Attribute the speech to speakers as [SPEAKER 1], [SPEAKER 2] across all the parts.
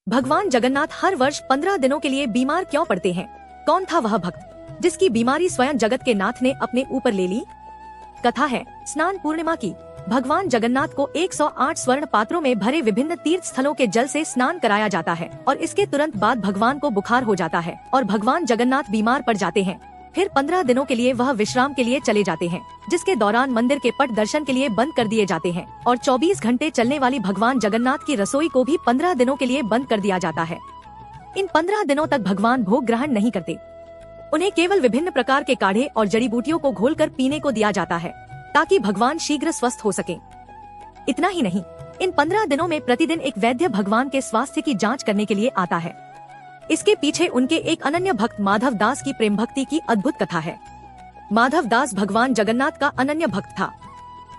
[SPEAKER 1] भगवान जगन्नाथ हर वर्ष 15 दिनों के लिए बीमार क्यों पड़ते हैं? कौन था वह भक्त जिसकी बीमारी स्वयं जगत के नाथ ने अपने ऊपर ले ली? कथा है स्नान पूर्णिमा की। भगवान जगन्नाथ को 108 स्वर्ण पात्रों में भरे विभिन्न तीर्थ स्थलों के जल से स्नान कराया जाता है और इसके तुरंत बाद भगवान को बुखार हो जाता है और भगवान जगन्नाथ बीमार पड़ जाते हैं। फिर 15 दिनों के लिए वह विश्राम के लिए चले जाते हैं, जिसके दौरान मंदिर के पट दर्शन के लिए बंद कर दिए जाते हैं और 24 घंटे चलने वाली भगवान जगन्नाथ की रसोई को भी 15 दिनों के लिए बंद कर दिया जाता है। इन 15 दिनों तक भगवान भोग ग्रहण नहीं करते। उन्हें केवल विभिन्न प्रकार के काढ़े और जड़ी बूटियों को घोलकर पीने को दिया जाता है ताकि भगवान शीघ्र स्वस्थ हो सके। इतना ही नहीं, इन 15 दिनों में प्रतिदिन एक वैद्य भगवान के स्वास्थ्य की जांच करने के लिए आता है। इसके पीछे उनके एक अनन्य भक्त माधव दास की प्रेम भक्ति की अद्भुत कथा है। माधव दास भगवान जगन्नाथ का अनन्य भक्त था।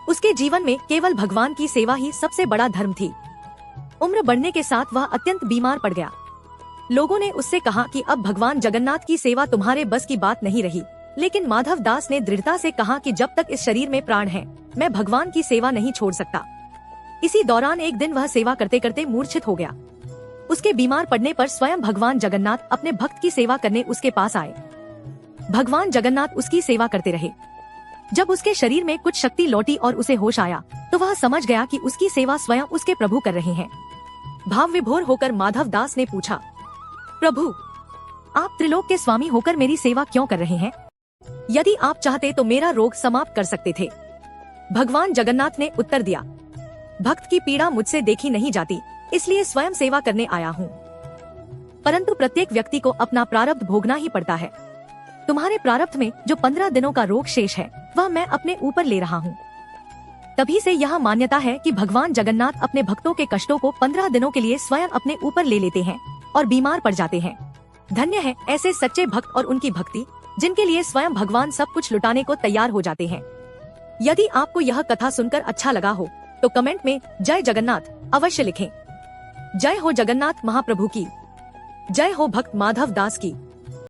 [SPEAKER 1] उसके जीवन में केवल भगवान की सेवा ही सबसे बड़ा धर्म थी। उम्र बढ़ने के साथ वह अत्यंत बीमार पड़ गया। लोगों ने उससे कहा कि अब भगवान जगन्नाथ की सेवा तुम्हारे बस की बात नहीं रही, लेकिन माधव दास ने दृढ़ता से कहा कि जब तक इस शरीर में प्राण है, मैं भगवान की सेवा नहीं छोड़ सकता। इसी दौरान एक दिन वह सेवा करते करते मूर्छित हो गया। उसके बीमार पड़ने पर स्वयं भगवान जगन्नाथ अपने भक्त की सेवा करने उसके पास आए। भगवान जगन्नाथ उसकी सेवा करते रहे। जब उसके शरीर में कुछ शक्ति लौटी और उसे होश आया तो वह समझ गया कि उसकी सेवा स्वयं उसके प्रभु कर रहे हैं। भाव विभोर होकर माधव दास ने पूछा, प्रभु, आप त्रिलोक के स्वामी होकर मेरी सेवा क्यों कर रहे हैं? यदि आप चाहते तो मेरा रोग समाप्त कर सकते थे। भगवान जगन्नाथ ने उत्तर दिया, भक्त की पीड़ा मुझसे देखी नहीं जाती, इसलिए स्वयं सेवा करने आया हूँ। परंतु प्रत्येक व्यक्ति को अपना प्रारब्ध भोगना ही पड़ता है। तुम्हारे प्रारब्ध में जो 15 दिनों का रोग शेष है, वह मैं अपने ऊपर ले रहा हूँ। तभी से यह मान्यता है कि भगवान जगन्नाथ अपने भक्तों के कष्टों को 15 दिनों के लिए स्वयं अपने ऊपर ले लेते हैं और बीमार पड़ जाते हैं। धन्य है ऐसे सच्चे भक्त और उनकी भक्ति, जिनके लिए स्वयं भगवान सब कुछ लुटाने को तैयार हो जाते हैं। यदि आपको यह कथा सुनकर अच्छा लगा हो तो कमेंट में जय जगन्नाथ अवश्य लिखें। जय हो जगन्नाथ महाप्रभु की, जय हो भक्त माधव दास की।